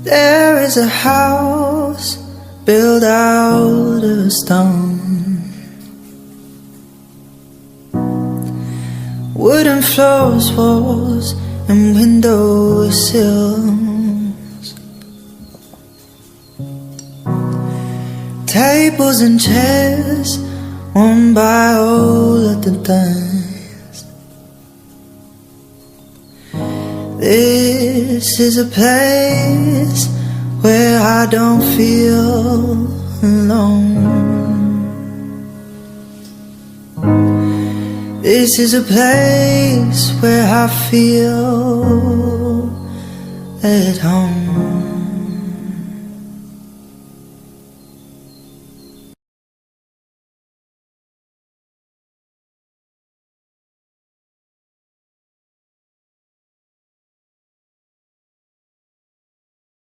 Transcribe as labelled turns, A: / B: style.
A: There is a house built out of stone, wooden floors, walls, and window sills, tables and chairs worn by all of the dust. This is a place where I don't feel alone. This is a place where I feel at home.